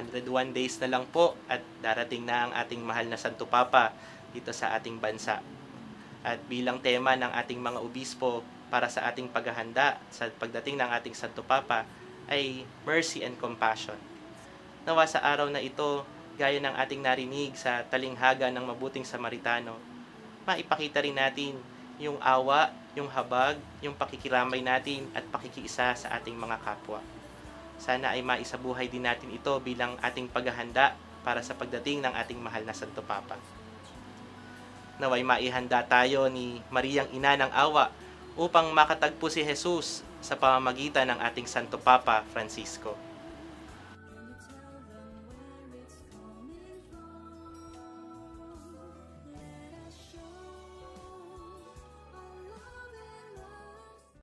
101 days na lang po at darating na ang ating mahal na Santo Papa dito sa ating bansa. At bilang tema ng ating mga obispo para sa ating paghahanda sa pagdating ng ating Santo Papa ay Mercy and Compassion. Nawa sa araw na ito, gaya ng ating narinig sa talinghaga ng mabuting Samaritano, maipakita rin natin yung awa, yung habag, yung pakikiramay natin at pakikiisa sa ating mga kapwa. Sana ay maisabuhay din natin ito bilang ating paghahanda para sa pagdating ng ating mahal na Santo Papa. Naway maihanda tayo ni Mariang Ina ng Awa upang makatagpo si Jesus sa pamamagitan ng ating Santo Papa Francisco.